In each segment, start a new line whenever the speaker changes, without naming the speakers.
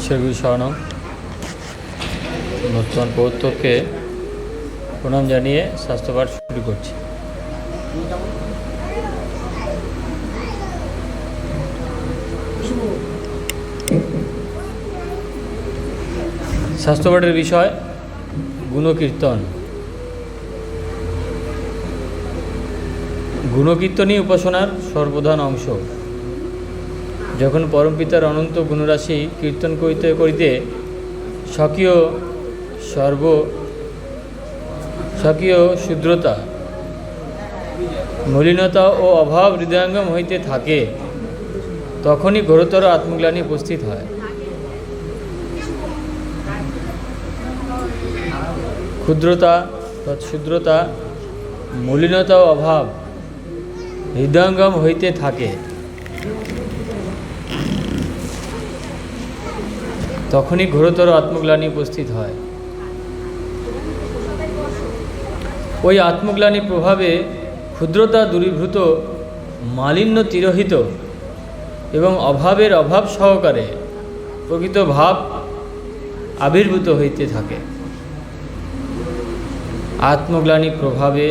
ঈশ্বরগুরু শরণম। বর্তমান প্রত্যক্ষে প্রণাম জানিয়ে স্বাস্থ্যপাঠ শুরু করছি। স্বাস্থ্যপাঠের বিষয় গুণকীর্তন। গুণকীর্তনই উপাসনার সর্বপ্রধান অংশ। যখন পরমপিতার অনন্ত গুণরাশি কীর্তন করিতে করিতে স্বকীয় শূদ্রতা, মলিনতা ও অভাব হৃদয়ঙ্গম হইতে থাকে, তখনই ঘোরতর আত্মগ্লানি উপস্থিত হয়। ক্ষুদ্রতা, তৎক্ষুদ্রতা, মলিনতা ও অভাব হৃদয়ঙ্গম হইতে থাকে, তখনই ঘোরতর আত্মগ্লানি উপস্থিত হয়। ওই আত্মগ্লানির প্রভাবে ক্ষুদ্রতা দূরীভূত, মালিন্য তিরোহিত এবং অভাবের অভাব সহকারে প্রকৃত ভাব আবির্ভূত হইতে থাকে। আত্মগ্লানির প্রভাবে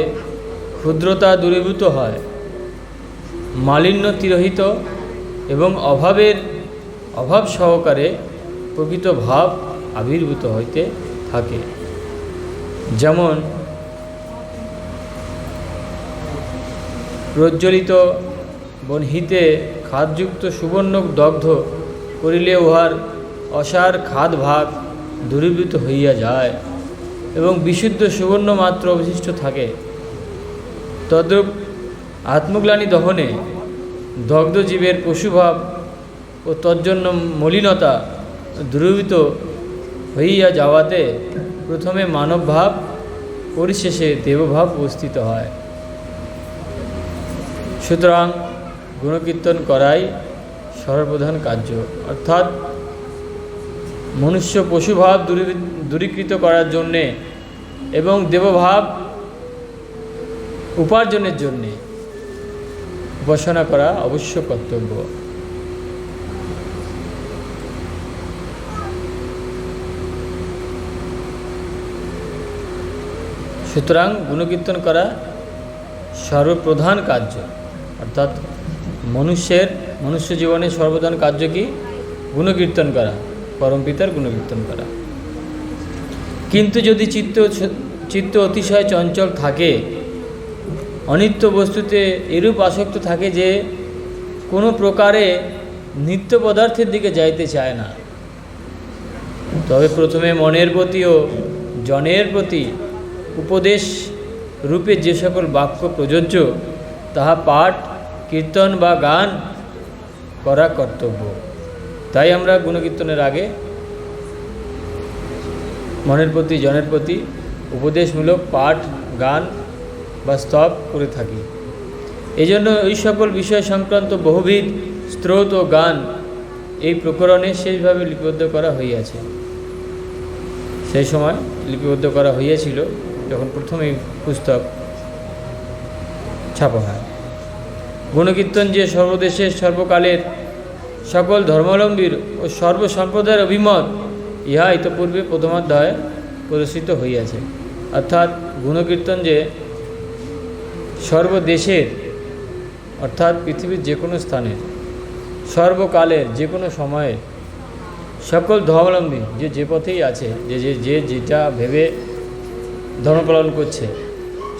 ক্ষুদ্রতা দূরীভূত হয়, মালিন্য তিরোহিত এবং অভাবের অভাব সহকারে প্রকৃত ভাব আবির্ভূত হইতে থাকে। যেমন প্রজ্বলিত বহ্নিতে খাদযুক্ত সুবর্ণ দগ্ধ করিলে উহার অসার খাদ ভাগ দূরীভূত হইয়া যায় এবং বিশুদ্ধ সুবর্ণ মাত্র অবশিষ্ট থাকে। তদ্রূপ আত্মগ্লানি দহনে দগ্ধ জীবের পশুভাব ও তজ্জন্য মলিনতা দূরীভূত হইয়া যাওয়াতে প্রথমে মানবভাব, পরিশেষে দেবভাব উপস্থিত হয়। সুতরাং গুণকীর্তন করাই সর্বপ্রধান কার্য, অর্থাৎ মনুষ্য পশুভাব দূরীকৃত করার জন্যে এবং দেবভাব উপার্জনের জন্যে উপাসনা করা অবশ্য কর্তব্য। সুতরাং গুণকীর্তন করা সর্বপ্রধান কার্য, অর্থাৎ মনুষ্য জীবনের সর্বপ্রধান কার্য কি? গুণকীর্তন করা, পরমপিতার গুণকীর্তন করা। কিন্তু যদি চিত্ত অতিশয় চঞ্চল থাকে, অনিত্য বস্তুতে এরূপ আসক্ত থাকে যে কোনো প্রকারে নিত্য পদার্থের দিকে যাইতে চায় না, তবে প্রথমে মনের প্রতি ও জনের প্রতি উপদেশ রূপে যে সকল বাক্য প্রযোজ্য, তাহা পাঠ, কীর্তন বা গান করা কর্তব্য। তাই আমরা গুণকীর্তনের আগে মনের প্রতি, জনের প্রতি উপদেশমূলক পাঠ, গান বা স্তব করে থাকি। এই জন্য এই সকল বিষয় সংক্রান্ত বহুবিধ স্তোত্র ও গান এই প্রকরণে শেষভাবে লিপিবদ্ধ করা হইয়াছে। সেই সময় লিপিবদ্ধ করা হইয়াছিল যখন প্রথম এই পুস্তক ছাপা হয়। গুণকীর্তন যে সর্বদেশের, সর্বকালের সকল ধর্মাবলম্বীর ও সর্বসম্প্রদায়ের অভিমত, ইহা ইতপূর্বে প্রথমাধ্যায়ে প্রদর্শিত হইয়াছে। অর্থাৎ গুণকীর্তন যে সর্বদেশের, অর্থাৎ পৃথিবীর যে কোনো স্থানের, সর্বকালের যে কোনো সময়ে সকল ধর্মাবলম্বী যে পথেই আছে, যে যেটা ভেবে ধর্ম পালন করছে,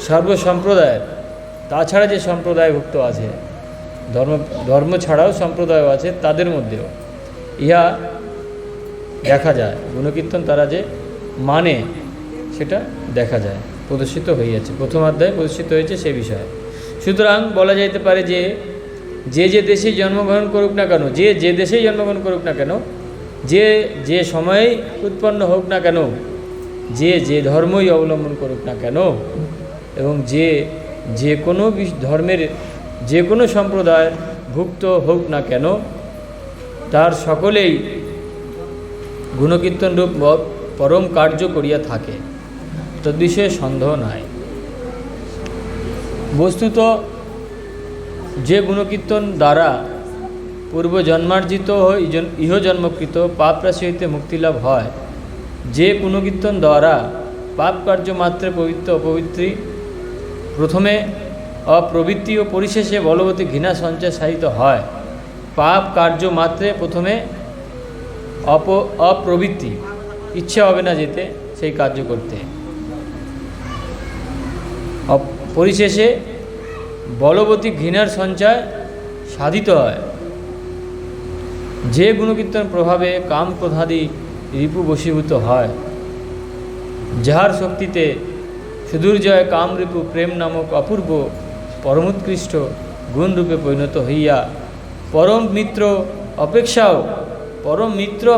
সর্বসম্প্রদায়ের, তাছাড়া যে সম্প্রদায়ভুক্ত আছে, ধর্ম ছাড়াও সম্প্রদায় আছে, তাদের মধ্যেও ইহা দেখা যায়। গুণকীর্তন তারা যে মানে সেটা দেখা যায়, প্রদর্শিত হইয়াছে, প্রথম অধ্যায়ে প্রদর্শিত হয়েছে সে বিষয়ে। সুতরাং বলা যাইতে পারে যে যে দেশেই জন্মগ্রহণ করুক না কেন, যে দেশেই জন্মগ্রহণ করুক না কেন, যে সময়ে উৎপন্ন হোক না কেন, যে ধর্মই অবলম্বন করুক না কেন, এবং যে কোনো ধর্মের যে কোনো সম্প্রদায় ভুক্ত হোক না কেন, তার সকলেই গুণকীর্তন রূপ পরম কার্য করিয়া থাকে, তদ্বিষয়ে সন্দেহ নাই। বস্তুত যে গুণকীর্তন দ্বারা পূর্ব জন্মার্জিত ইহজন্মকৃত পাপ রাশি হইতে মুক্তিলাভ হয়। যে গুণকীর্তন দ্বারা পাপ কার্য মাত্রে পবিত্র অপবিত্রী, প্রথমে অপ্রবৃত্তি ও পরিশেষে বলবতী ঘৃণা সঞ্চয় সাধিত হয়। পাপ কার্য মাত্রে প্রথমে অপ্রবৃত্তি, ইচ্ছে হবে না যেতে সেই কার্য করতে, পরিশেষে বলবতী ঘৃণার সঞ্চয় সাধিত হয়। যে গুণকীর্তন প্রভাবে কাম ক্রোধাদি রিপু বশীভূত হয়, যাহার শক্তিতে সুদূর্জয় কামরিপু প্রেম নামক অপূর্ব পরমোৎকৃষ্ট গুণরূপে পরিণত হইয়া পরম মিত্র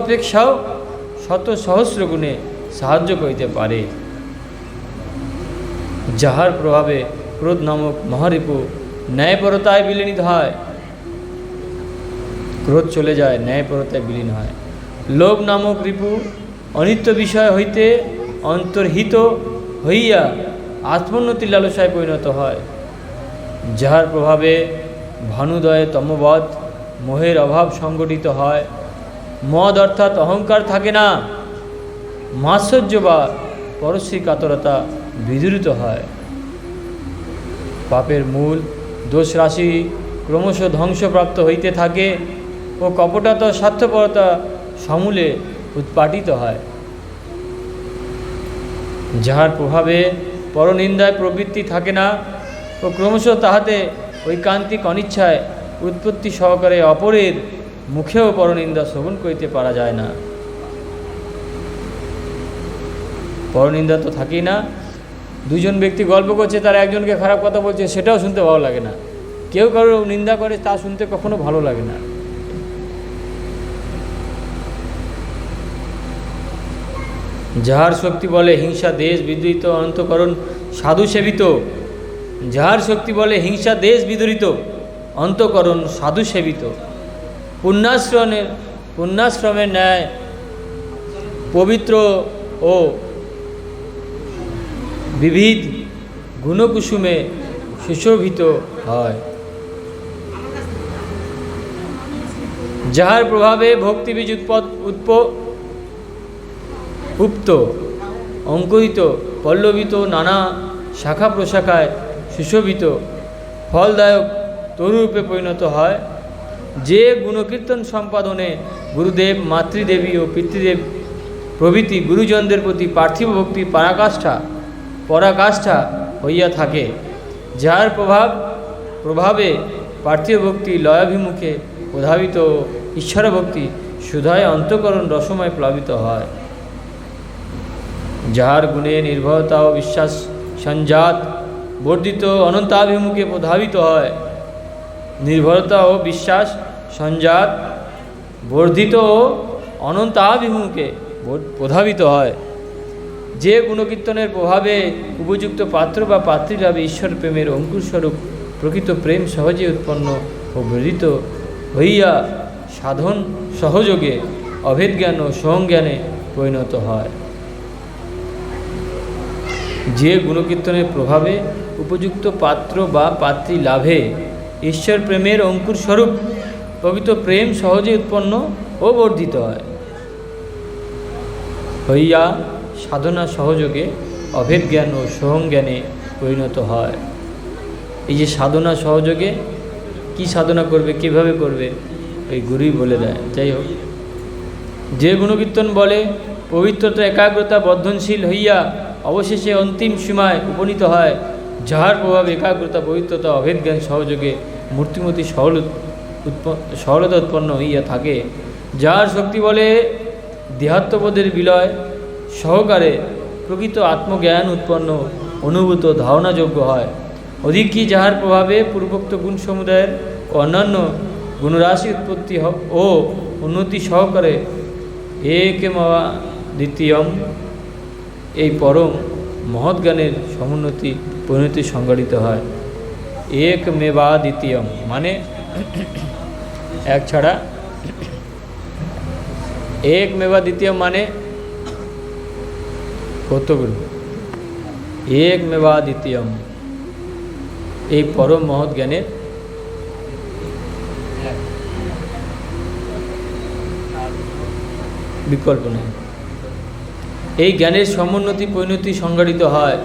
অপেক্ষাও শত সহস্র গুণে সাহায্য করিতে পারে। যাহার প্রভাবে ক্রোধ নামক মহারিপু ন্যায়পরতায় বিলীনিত হয়, ক্রোধ চলে যায়, ন্যায়পরতায় বিলীন হয়। লোভ নামক রিপু অনিত্য বিষয় হইতে অন্তর্হিত হইয়া আত্মোন্নতির লালসায় পরিণত হয়। যাহার প্রভাবে ভানুদয়ে তমবৎ মোহের অভাব সংগঠিত হয়, মদ অর্থাৎ অহংকার থাকে না, মাৎসর্য বা পরশ্রী কাতরতা বিদূরিত হয়। পাপের মূল দোষ রাশি ক্রমশ ধ্বংসপ্রাপ্ত হইতে থাকে ও কপটতা স্বার্থপরতা সমূলে উৎপাটিত হয়। যাহার প্রভাবে পরনিন্দায় প্রবৃত্তি থাকে না ও ক্রমশ তাহাতে ঐকান্তিক অনিচ্ছায় উৎপত্তি সহকারে অপরের মুখেও পরনিন্দা শ্রবণ করিতে পারা যায় না। পরনিন্দা তো থাকেই না, দুজন ব্যক্তি গল্প করছে, তারা একজনকে খারাপ কথা বলছে, সেটাও শুনতে ভালো লাগে না। কেউ কারো নিন্দা করে তা শুনতে কখনো ভালো লাগে না। যাহার শক্তি বলে হিংসা দেশ বিদ্রোহিত অন্তঃকরণ সাধু সেবিত, যাহার শক্তি বলে হিংসা দেশ বিদরিত অন্তঃকরণ সাধু সেবিত, পুণ্যাশ্রমের ন্যায় পবিত্র ও বিবিধ গুণকুসুমে সুশোভিত হয়। যাহার প্রভাবে ভক্তিবীজ উপ্ত অঙ্কুরিত পল্লবিত নানা শাখা প্রশাখায় সুশোভিত ফলদায়ক তরুরূপে পরিণত হয়। যে গুণকীর্তন সম্পাদনে গুরুদেব মাতৃদেবী ও পিতৃদেব প্রভৃতি গুরুজনদের প্রতি পার্থিব ভক্তি পরাকাষ্ঠা হইয়া থাকে, যার প্রভাবে পার্থিব ভক্তি লয়াভিমুখে প্রধাবিত ঈশ্বর ভক্তি সুধায় অন্তঃকরণ রসময় প্লাবিত হয়। যাহার গুণে নির্ভরতা ও বিশ্বাস সঞ্জাত বর্ধিত অনন্তাভিমুখে প্রধাবিত হয়, নির্ভরতা ও বিশ্বাস সঞ্জাত বর্ধিত ও অনন্তাভিমুখে প্রধাবিত হয়। যে গুণকীর্তনের প্রভাবে উপযুক্ত পাত্র বা পাত্রীভাবে ঈশ্বর প্রেমের অঙ্কুরস্বরূপ প্রকৃত প্রেম সহজে উৎপন্ন ও বর্ধিত হইয়া সাধন সহযোগে অভেদ জ্ঞান ও সহজ্ঞানে পরিণত হয়। যে গুণকীর্তনের প্রভাবে উপযুক্ত পাত্র বা পাত্রী লাভে ঈশ্বর প্রেমের অঙ্কুরস্বরূপ প্রকৃত প্রেম সহজে উৎপন্ন ও বর্ধিত হয়, হইয়া সাধনা সহযোগে অভেদ জ্ঞান ও সহজ্ঞানে পরিণত হয়। এই যে সাধনা সহযোগে কি সাধনা করবে, কিভাবে করবে, এই গুরুই বলে দেয়। যাই হোক, যে গুণকীর্তন বলে পবিত্রতা একাগ্রতা বর্ধনশীল হইয়া অবশেষে অন্তিম সীমায় উপনীত হয়, যাহার প্রভাব একাগ্রতা পবিত্রতা অভেদ জ্ঞান সহযোগে মূর্তিমতি সরলতা উৎপন্ন হইয়া থাকে, যাহার শক্তি বলে দেহাত্মবোধের বিলয় সহকারে প্রকৃত আত্মজ্ঞান উৎপন্ন অনুভূত ধারণাযোগ্য হয়। অধিক কি যাহার প্রভাবে পূর্বোক্ত গুণ সমুদায়ের অন্যান্য গুণরাশি উৎপত্তি ও উন্নতি সহকারে একমেবা দ্বিতীয়ম এই পরম মহৎ জ্ঞানের সমুন্নতি পরিণতি সংগঠিত হয়। একমেবা দ্বিতীয়ম মানে এক ছাড়া, একমেবা দ্বিতীয়ম মানে কতগুলো, একমেবা দ্বিতীয়ম এই পরম মহৎ জ্ঞানের বিকল্প নেই। এই জ্ঞানের সমুন্নতি পরিণতি সংঘটিত হয়।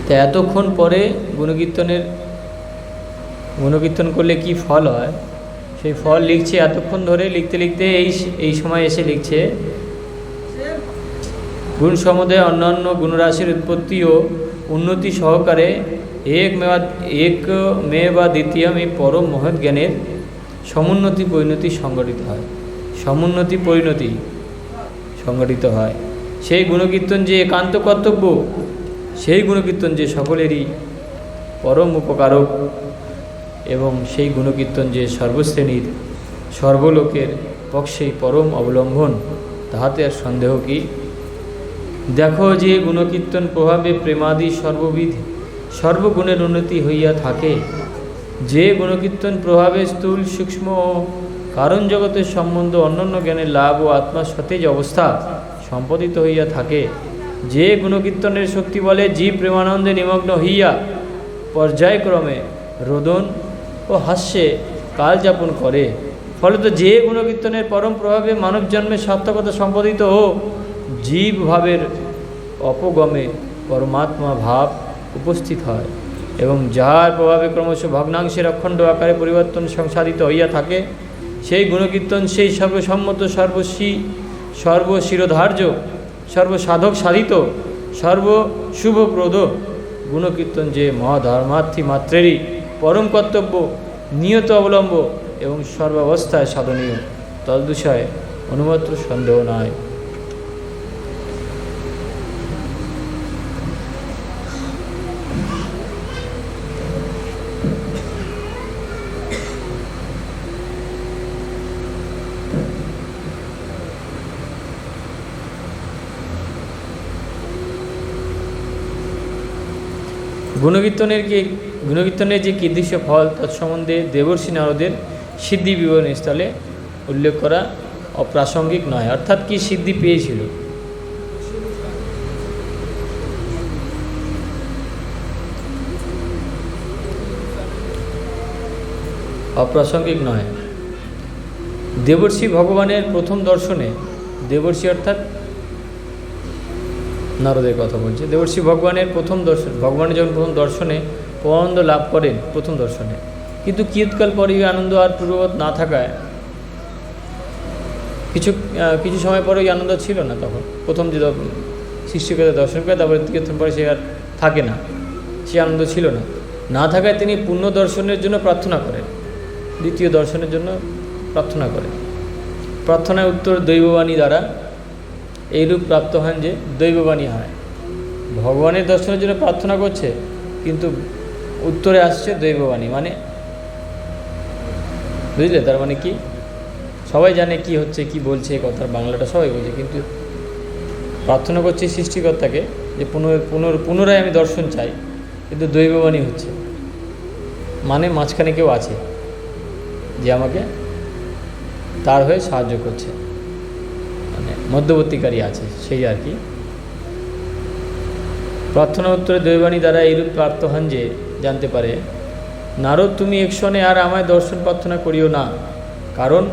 তা এতক্ষণ পরে গুণকীর্তন করলে কি ফল হয়, সেই ফল লিখছে এতক্ষণ ধরে। লিখতে লিখতে এই সময় এসে লিখছে, গুণ সমুদয় অন্যান্য গুণরাশির উৎপত্তি ও উন্নতি সহকারে এক মে বা দ্বিতীয়ম এই পরম মহৎ জ্ঞানের সমুন্নতি পরিণতি সংঘটিত হয়। সমুন্নতি পরিণতি সংঘটিত হয়। সেই গুণকীর্তন যে একান্ত কর্তব্য, সেই গুণকীর্তন যে সকলেরই পরম উপকারক, এবং সেই গুণকীর্তন যে সর্বশ্রেণীর সর্বলোকের পক্ষেই পরম অবলম্বন, তাহাতে আর সন্দেহ কি। দেখো যে গুণকীর্তন প্রভাবে প্রেমাদি সর্ববিধ সর্বগুণের উন্নতি হইয়া থাকে, যে গুণকীর্তন প্রভাবে স্থূল সূক্ষ্ম ও কারণ জগতের সম্বন্ধ অন্যান্য জ্ঞানের লাভ ও আত্মার সতেজ অবস্থা সম্পাদিত হইয়া থাকে, যে গুণকীর্তনের শক্তি বলে জীব প্রেমানন্দে নিমগ্ন হইয়া পর্যায়ক্রমে রোদন ও হাস্যে কাল যাপন করে, ফলত যে গুণকীর্তনের পরম প্রভাবে মানব জন্মের সার্থকতা সম্পাদিত ও জীব ভাবের অপগমে পরমাত্মা ভাব উপস্থিত হয়, এবং যাহার প্রভাবে ক্রমশ ভগ্নাংশের অখণ্ড আকারে পরিবর্তন সংসাদিত হইয়া থাকে, সেই গুণকীর্তন সেই সর্বসম্মত সর্বশিরোধার্য সর্বসাধক সাধিত সর্বশুভপ্রদ গুণকীর্তন যে মহাধর্মার্থী মাত্রেরই পরম কর্তব্য, নিয়ত অবলম্ব এবং সর্বাবস্থায় সাধনীয়, তদ্বিষয়ে অনুমাত্র সন্দেহ নাই। গুণকীর্তনের যে কীদৃশ্য ফল তৎসম্বন্ধে দেবর্ষি নারদের সিদ্ধি বিবরণী স্থলে উল্লেখ করা অপ্রাসঙ্গিক নয়। অর্থাৎ কি সিদ্ধি পেয়েছিল, অপ্রাসঙ্গিক নয়। দেবর্ষি ভগবানের প্রথম দর্শনে, দেবর্ষি অর্থাৎ নারদের কথা বলছে, দেবর্ষি ভগবানের প্রথম দর্শন, ভগবানের যখন প্রথম দর্শনে পরানন্দ লাভ করেন প্রথম দর্শনে, কিন্তু কিয়ৎকাল পরে আনন্দ আর পূর্ববৎ না থাকায়, কিছু সময় পরে ওই আনন্দ ছিল না। তখন প্রথম যে সৃষ্টিকর্তা দর্শন করে তারপরে কিছুক্ষণ পরে সে আর থাকে না, সে আনন্দ ছিল না থাকায় তিনি পুণ্য দর্শনের জন্য প্রার্থনা করেন, দ্বিতীয় দর্শনের জন্য প্রার্থনা করেন। প্রার্থনায় উত্তর দৈববাণী দ্বারা এইরূপ প্রাপ্ত হন যে দৈববাণী হয়। ভগবানের দর্শনের জন্য প্রার্থনা করছে, কিন্তু উত্তরে আসছে দৈববাণী, মানে বুঝলে, তার মানে কি, সবাই জানে কি হচ্ছে, কি বলছে, কথার বাংলাটা সবাই বোঝে, কিন্তু প্রার্থনা করছে সৃষ্টিকর্তাকে যে পুনরায় আমি দর্শন চাই, কিন্তু দৈববাণী হচ্ছে, মানে মাঝখানে কেউ আছে যে আমাকে তার হয়ে সাহায্য করছে, মানে মধ্যবর্তীকারী আছে, সেই আর কি। প্রার্থনা উত্তরে দৈববাণী দ্বারা এইরূপ প্রাপ্ত হন যে জানতে পারে, নারদ তুমি এক ক্ষণে আর আমায় দর্শন প্রার্থনা করিও না, কারণ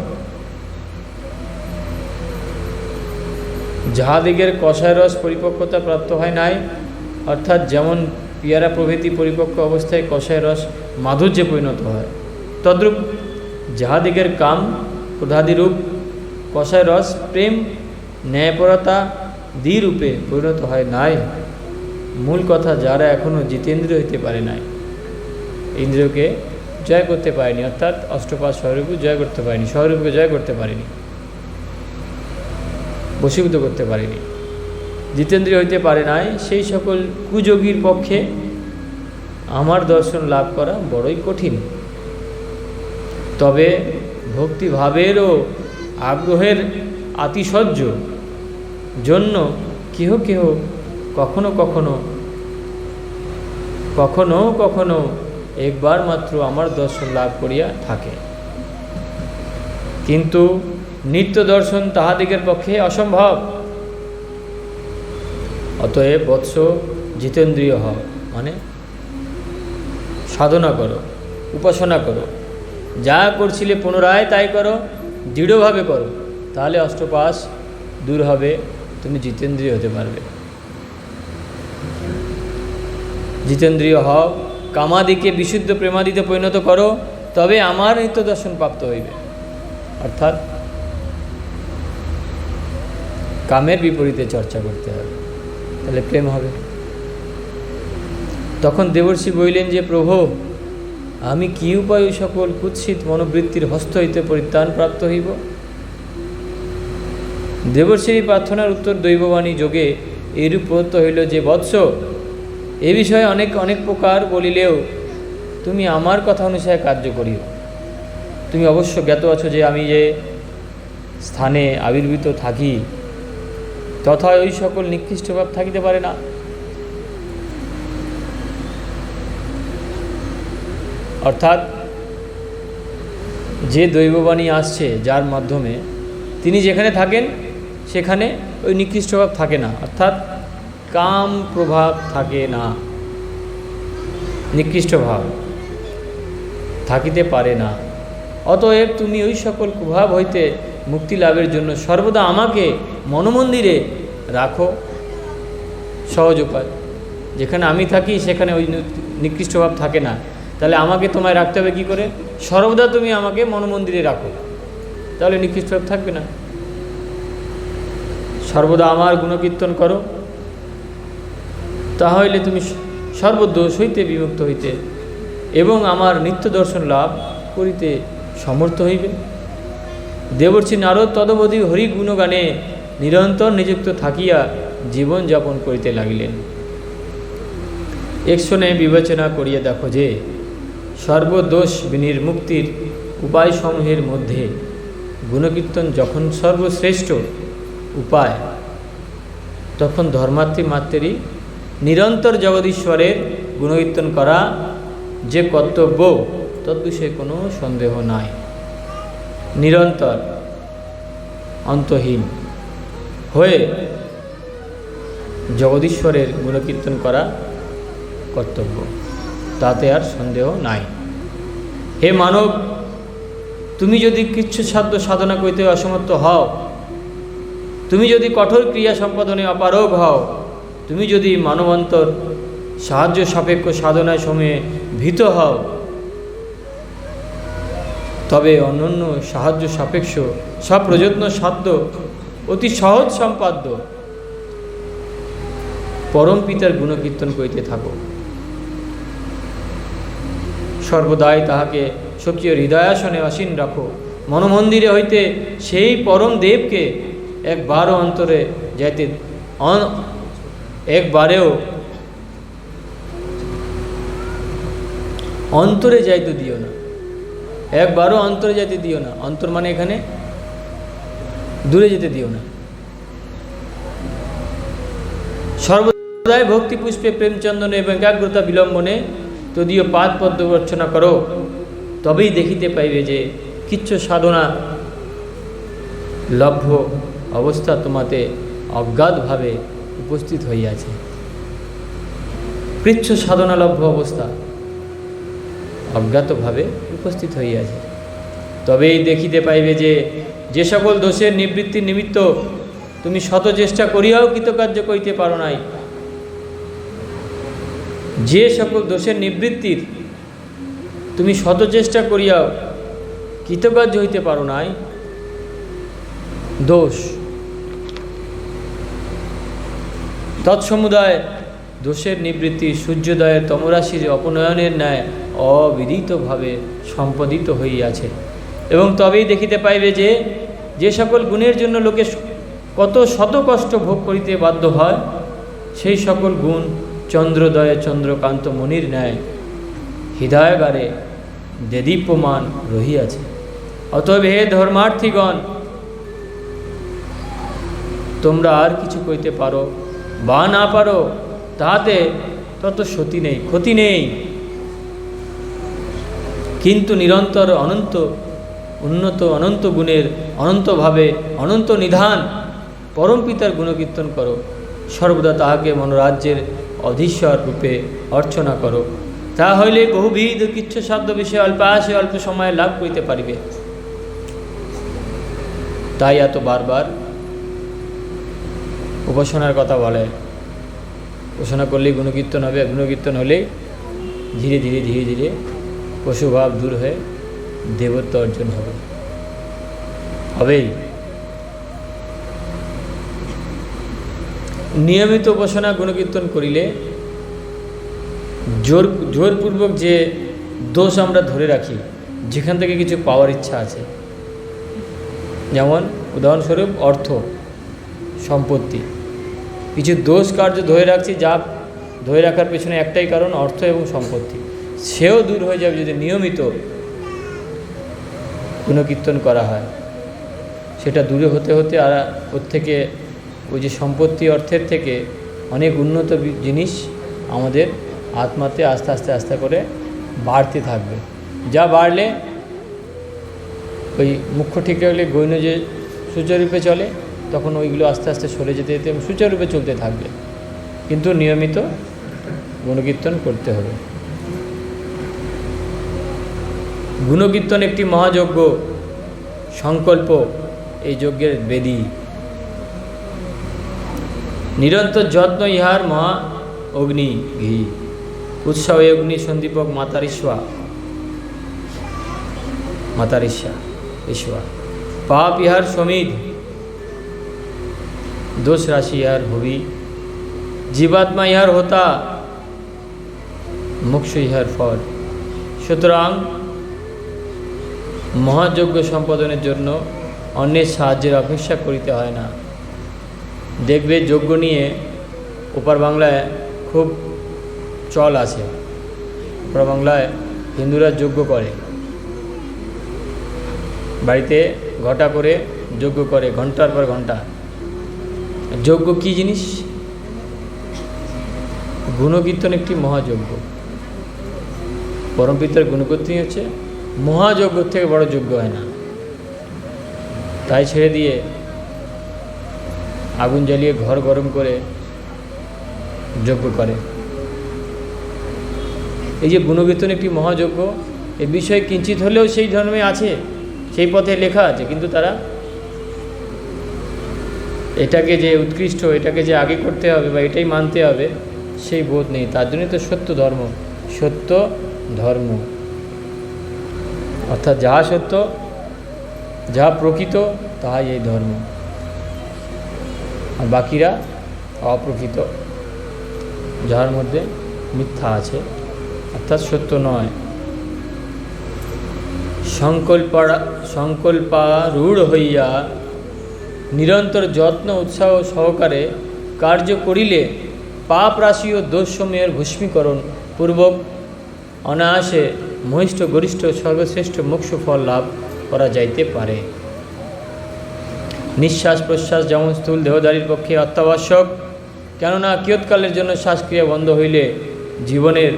যাহাদিগের কষায় রস পরিপক্কতা প্রাপ্ত হয় নাই, অর্থাৎ যেমন পিয়ারা প্রভৃতি পরিপক্ক অবস্থায় কষায় রস মাধুর্যে পরিণত হয়, তদ্রূপ যাহাদিগের কাম ক্রোধাদিরূপ কষায় রস প্রেম ন্যায়পরতা দ্বিরূপে পরিণত হয় নাই। মূল কথা, যারা এখনও জিতেন্দ্রিয় হইতে পারে নাই, ইন্দ্রিয়কে জয় করতে পারেনি, অর্থাৎ অষ্টপাশ স্বরূপকে জয় করতে পারেনি, স্বরূপকে জয় করতে পারেনি, বশীভূত করতে পারেনি, জিতেন্দ্রিয় হইতে পারে নাই, সেই সকল কুযোগীর পক্ষে আমার দর্শন লাভ করা বড়ই কঠিন। তবে ভক্তিভাবের ও আগ্রহের আতিশয্য জন্য কেহ কেহ কখনো কখনো কখনো কখনো একবার মাত্র আমার দর্শন লাভ করিয়া থাকে, কিন্তু নিত্য দর্শন তাহাদিগের পক্ষে অসম্ভব। অতএব বৎস জিতেন্দ্রিয় হও, মানে সাধনা করো, উপাসনা করো, যা করছিলে পুনরায় তাই করো, দৃঢ়ভাবে করো, তাহলে অষ্টপাশ দূর হবে, তুমি জিতেন্দ্রিয় হতে পারবে। জিতেন্দ্রিয় হও, কামাদিকে বিশুদ্ধ প্রেমাদিতে পরিণত করো, তবে আমার নিত্য দর্শন প্রাপ্ত হইবে। অর্থাৎ কামের বিপরীতে চর্চা করতে হবে, তাহলে প্রেম হবে। তখন দেবর্ষি বলিলেন যে, প্রভু, আমি কি উপায় ওই সকল কুৎসিত মনোবৃত্তির হস্ত হইতে পরিত্রাণ প্রাপ্ত হইব? দেবর্ষির প্রার্থনার উত্তর দৈববাণী যোগে এইরূপ প্রদত্ত হইল যে, বৎস, এ বিষয়ে অনেক অনেক প্রকার বলিলেও তুমি আমার কথা অনুসারে কার্য করিও। তুমি অবশ্য জ্ঞাত আছো যে আমি যে স্থানে আবির্ভূত থাকি তথা ওই সকল নিকৃষ্ট ভাব থাকিতে পারে না। অর্থাৎ যে দৈববাণী আসছে, যার মাধ্যমে তিনি যেখানে থাকেন সেখানে ওই নিকৃষ্ট ভাব থাকে না, অর্থাৎ কাম প্রভাব থাকে না, নিকৃষ্ট ভাব থাকিতে পারে না। অতএব তুমি ওই সকল কুভাব হইতে মুক্তি লাভের জন্য সর্বদা আমাকে মনমন্দিরে রাখো। সহজ উপায়, যেখানে আমি থাকি সেখানে ওই নিকৃষ্ট ভাব থাকে না, তাহলে আমাকে তোমায় রাখতে হবে কী করে? সর্বদা তুমি আমাকে মনমন্দিরে রাখো, তাহলে নিকৃষ্ট ভাব থাকবে না। সর্বদা আমার গুণকীর্তন করো, তাহলে তুমি সর্বদোষ হইতে বিমুক্ত হইতে এবং আমার নিত্য দর্শন লাভ করিতে সমর্থ হইবে। দেবর্ষি নারদ তদবধি হরি গুণগানে নিরন্তর নিযুক্ত থাকিয়া জীবন যাপন করিতে লাগিলেন। একশনে বিবেচনা করিয়া দেখো যে সর্বদোষ বিনির্মুক্তির উপায়সমূহের মধ্যে গুণকীর্তন যখন সর্বশ্রেষ্ঠ উপায়, তখন ধর্মার্থী মাত্রেরই নিরন্তর জগদীশ্বরের গুণকীর্তন করা যে কর্তব্য, তদ্বিষয়ে কোনো সন্দেহ নাই। নিরন্তর অন্তহীন হয়ে জগদীশ্বরের গুণকীর্তন করা কর্তব্য, তাতে আর সন্দেহ নাই। হে মানব, তুমি যদি কৃচ্ছ সাধ্য সাধনা করিতে অসমর্থ হও, তুমি যদি কঠোর ক্রিয়া সম্পাদনে অপারগ হও, তুমি যদি মানবান্তর সাহায্য সাপেক্ষ সাধনায় সময়ে ভীত হও, তবে অন্যান্য সাহায্য সাপেক্ষ সপ্রযত্ন সাধ্য অতি সহজ সম্পাদ্য পরম পিতার গুণকীর্তন করিতে থাকো। সর্বদাই তাহাকে স্বকীয় হৃদয়াসনে আসীন রাখো। মনমন্দিরে হইতে সেই পরম দেবকে একবারও অন্তরে যাইতে একবারেও অন্তরে যাইতে দিও না, একবারও অন্তরে যাইতে দিও না। অন্তর মানে এখানে দূরে যেতে দিও না। সর্বদাই ভক্তি পুষ্পে প্রেমচন্দনে এবং একাগ্রতা বিলম্বনে তদীয় পাদ পদ্ম অর্চনা করো, তবেই দেখিতে পাইবে যে কিচ্ছ সাধনা লভ্য অবস্থা তোমাতে অজ্ঞাতভাবে উপস্থিত হইয়াছে। কৃচ্ছ সাধনালভ্য অবস্থা অজ্ঞাতভাবে উপস্থিত হইয়াছে, তবেই দেখিতে পাইবে যে যে সকল দোষের নিবৃত্তির নিমিত্ত তুমি শত চেষ্টা করিয়াও কৃতকার্য করিতে পারো নাই, যে সকল দোষের নিবৃত্তির তুমি শত চেষ্টা করিয়াও কৃতকার্য হইতে পারো নাই, দোষ তৎসমুদায় দোষের নিবৃত্তি সূর্যোদয়ের তমরাশির অপনয়নের ন্যায় অবিদিতভাবে সম্পাদিত হইয়াছে। এবং তবেই দেখিতে পাইবে যে যে সকল গুণের জন্য লোকে কত শত কষ্ট ভোগ করিতে বাধ্য হয়, সেই সকল গুণ চন্দ্রোদয়ে চন্দ্রকান্ত মণির ন্যায় হৃদয়গারে দেদীপ্যমান রহিয়াছে। অতএব হে ধর্মার্থীগণ, তোমরা আর কিছু কইতে পারো বা না পারো, তাহাতে তত ক্ষতি নেই, ক্ষতি নেই, কিন্তু নিরন্তর অনন্ত উন্নত অনন্ত গুণের অনন্তভাবে অনন্ত নিধান পরম পিতার গুণকীর্তন করো। সর্বদা তাহাকে মনোরাজ্যের অধীশ্বর রূপে অর্চনা করো, তা হইলে বহুবিধ কিচ্ছ শব্দ বিষয়ে অল্প আসে অল্প সময়ে লাভ করিতে পারিবে। তাই এত বারবার উপাসনার কথা বলে। উপাসনা করলেই গুণকীর্তন হবে, গুণকীর্তন হলেই ধীরে ধীরে ধীরে ধীরে পশুভাব দূর হয়ে দেবত্ব অর্জন হবে, হবেই। নিয়মিত উপাসনা গুণকীর্তন করিলে জোরপূর্বক যে দোষ আমরা ধরে রাখি, যেখান থেকে কিছু পাওয়ার ইচ্ছা আছে, যেমন উদাহরণস্বরূপ অর্থ সম্পত্তি, কিছু দোষ কার্য ধরে রাখছি, যা ধরে রাখার পেছনে একটাই কারণ অর্থ এবং সম্পত্তি, সেও দূর হয়ে যাবে যদি নিয়মিত গুণকীর্তন করা হয়। সেটা দূরে হতে হতে আর ওর থেকে ওই যে সম্পত্তি অর্থের থেকে অনেক উন্নত জিনিস আমাদের আত্মাতে আস্তে আস্তে আস্তে করে বাড়তে থাকবে। যা বাড়লে ওই মুখ্য ঠিক রাখলে গৌণ যে সুচারুরূপে চলে, তখন ওইগুলো আস্তে আস্তে সরে যেতে যেতে সুচারুরূপে চলতে থাকবে। কিন্তু নিয়মিত গুণকীর্তন করতে হবে। গুণকীর্তন একটি মহাযজ্ঞ, সংকল্প এই যজ্ঞের বেদী। নিরন্তর যত্ন ইহার মহা অগ্নি ঘি, উৎসাহ অগ্নি সন্দীপক মাতারিস্বা ঈশ্বর। পাপ ইহার সমিধ, দোষ রাশি ইহার হবি। জীবাত্মা ইহার হোতা, মোক্ষ ইহার ফল। সুতরাং মহাযজ্ঞ সম্পাদনের জন্য অন্যের সাহায্যের অপেক্ষা করিতে হয় না। দেখবে যজ্ঞ নিয়ে ওপার বাংলায় খুব চল আছে। ওপার বাংলায় হিন্দুরা যজ্ঞ করে, বাড়িতে ঘটা করে যজ্ঞ করে, ঘন্টার পর ঘন্টা। যজ্ঞ কী জিনিস? গুণকীর্তন একটি মহাযজ্ঞ। পরমপিতার গুণকীর্তনই হচ্ছে মহাযজ্ঞ, থেকে বড় যজ্ঞ হয় না। তাই ছেড়ে দিয়ে আগুন জ্বালিয়ে ঘর গরম করে যজ্ঞ করে। এই যে গুণকীর্তন একটি মহাযজ্ঞ, এ বিষয়ে কিঞ্চিত হলেও সেই ধর্মে আছে, সেই পথে লেখা আছে, কিন্তু তারা এটাকে যে উৎকৃষ্ট, এটাকে যে আগে করতে হবে বা এটাই মানতে হবে, সেই বোধ নেই। তার জন্যই তো সত্য ধর্ম, অর্থাৎ যাহা সত্য, যাহা প্রকৃত, তাহাই এই ধর্ম। আর বাকিরা অপ্রকৃত, যার মধ্যে মিথ্যা আছে, অর্থাৎ সত্য নয়। সংকল্পারূঢ় হইয়া নিরন্তর যত্ন উৎসাহ সহকারে কার্য করিলে পাপ রাশি ও দোষসমূহের ভস্মীকরণ পূর্বক অনায়াসে মহিষ্ঠ গরিষ্ঠ সর্বশ্রেষ্ঠ মোক্ষ ফল লাভ করা যাইতে পারে। নিঃশ্বাস প্রশ্বাস যেমন স্থূল দেহধারীর পক্ষে অত্যাবশ্যক, কেননা কিয়ৎকালের জন্য শ্বাসক্রিয়া বন্ধ হইলে জীবনের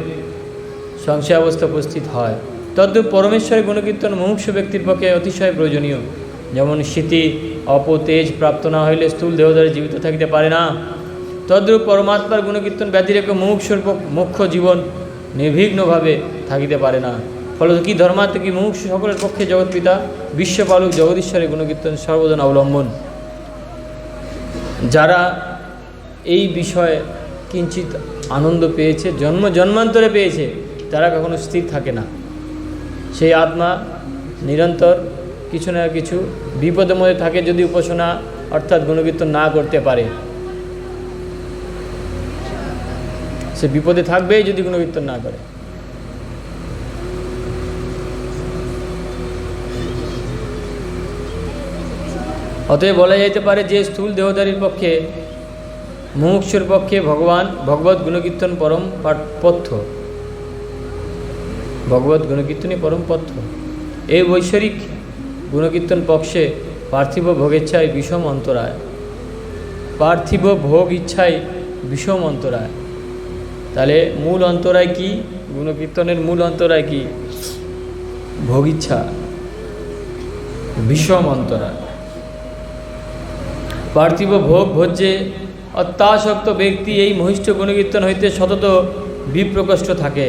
সংশয়াবস্থা উপস্থিত হয়, তদ্রূপ পরমেশ্বরের গুণকীর্তন মুমুক্ষু ব্যক্তির পক্ষে অতিশয় প্রয়োজনীয়। যেমন স্মৃতি অপতেজ প্রাপ্ত না হইলে স্থূল দেহধারী জীবিত থাকিতে পারে না, তদ্রূপ পরমাত্মার গুণকীর্তন ব্যতিরেকে মুমুক্ষুর মোক্ষ জীবন নির্বিঘ্নভাবে থাকিতে পারে না। ফলত কি ধর্মার্থ কি মুমুক্ষু সকলের পক্ষে জগৎপিতা বিশ্বপালক জগদীশ্বরের গুণকীর্তন সর্বজন অবলম্বন। যারা এই বিষয়ে কিঞ্চিত আনন্দ পেয়েছে, জন্মান্তরে পেয়েছে, তারা কখনো স্থির থাকে না। সেই আত্মা নিরন্তর কিছু না কিছু বিপদের মধ্যে থাকে যদি উপাসনা অর্থাৎ গুণকীর্তন না করতে পারে। সে বিপদে থাকবেই যদি গুণকীর্তন না করে। অতএব বলা যাইতে পারে যে স্থূল দেহধারীর পক্ষে মুমুক্ষুর পক্ষে ভগবত গুণকীর্তন পরম পথ্য, ভগবত গুণকীর্তনই পরম পথ্য। এই বৈশ্বরিক গুণকীর্তন পক্ষে পার্থিব ভোগেচ্ছায় বিষম অন্তরায়, পার্থিব ভোগ ইচ্ছায় বিষম অন্তরায়। তাহলে মূল অন্তরায় কি? গুণকীর্তনের মূল অন্তরায় কি? ভোগ ইচ্ছা, বিষম অন্তরায়। পার্থিব ভোগ ভোজ্যে অত্যাসক্ত ব্যক্তি এই মহিষ্ঠ গুণকীর্তন হইতে সতত বিপ্রকষ্ট থাকে।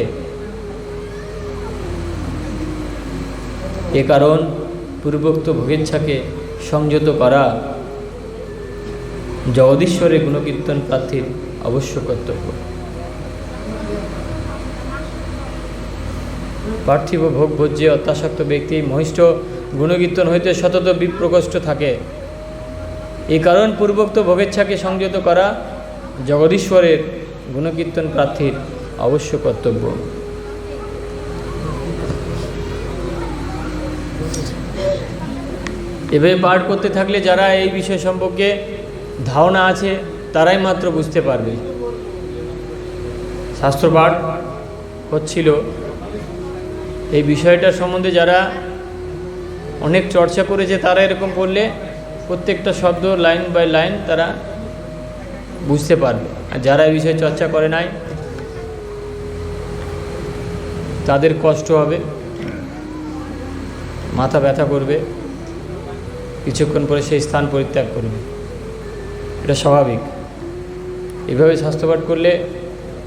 এ কারণ পূর্বোক্ত ভোগেচ্ছাকে সংযত করা জগদীশ্বরের গুণকীর্তন প্রার্থীর অবশ্য কর্তব্য। পার্থিব ভোগ ভোজ্যে অত্যাসক্ত ব্যক্তি মহিষ্ঠ গুণকীর্তন হইতে সতত বিপ্রকোষ্ঠ থাকে। এই কারণ পূর্বোক্ত ভোগেচ্ছাকে সংযত করা জগদীশ্বরের গুণকীর্তন প্রার্থীর অবশ্য কর্তব্য। এভাবে পাঠ করতে থাকলে যারা এই বিষয় সম্পর্কে ধারণা আছে তারাই মাত্র বুঝতে পারবে। শাস্ত্র পাঠ হচ্ছিল, এই বিষয়টার সম্বন্ধে যারা অনেক চর্চা করেছে তারা এরকম পড়লে প্রত্যেকটা শব্দ লাইন বাই লাইন তারা বুঝতে পারবে। আর যারা এই বিষয়ে চর্চা করে নাই তাদের কষ্ট হবে, মাথা ব্যথা করবে, কিছুক্ষণ পরে সেই স্থান পরিত্যাগ করবে। এটা স্বাভাবিক। এভাবে শাস্ত্রপাঠ করলে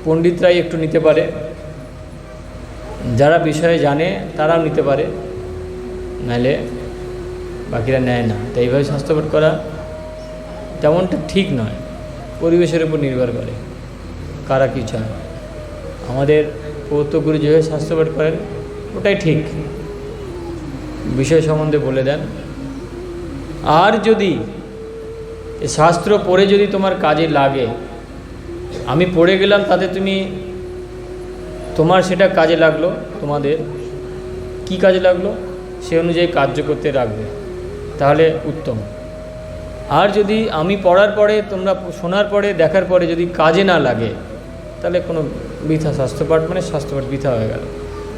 পণ্ডিতরাই একটু নিতে পারে, যারা বিষয়ে জানে তারাও নিতে পারে, নাহলে বাকিরা নেয় না। তাই এইভাবে শাস্ত্রপাঠ করা তেমনটা ঠিক নয়, পরিবেশের উপর নির্ভর করে কারা কী চায়। আমাদের পৌত্রগুরু যেভাবে শাস্ত্রপাঠ করেন ওটাই ঠিক, বিষয় সম্বন্ধে বলে দেন। আর যদি শাস্ত্র পড়ে যদি তোমার কাজে লাগে, আমি পড়ে গেলাম তাতে তোমার সেটা কাজে লাগলো, তোমাদের কি কাজে লাগলো সে অনুযায়ী কার্য করতে রাখবে, তাহলে উত্তম। আর যদি আমি পড়ার পরে, তোমরা শোনার পরে, দেখার পরে যদি কাজে না লাগে, তাহলে কোনো বৃথা শাস্ত্রপাঠ, মানে শাস্ত্রপাঠ বৃথা হয়ে গেল।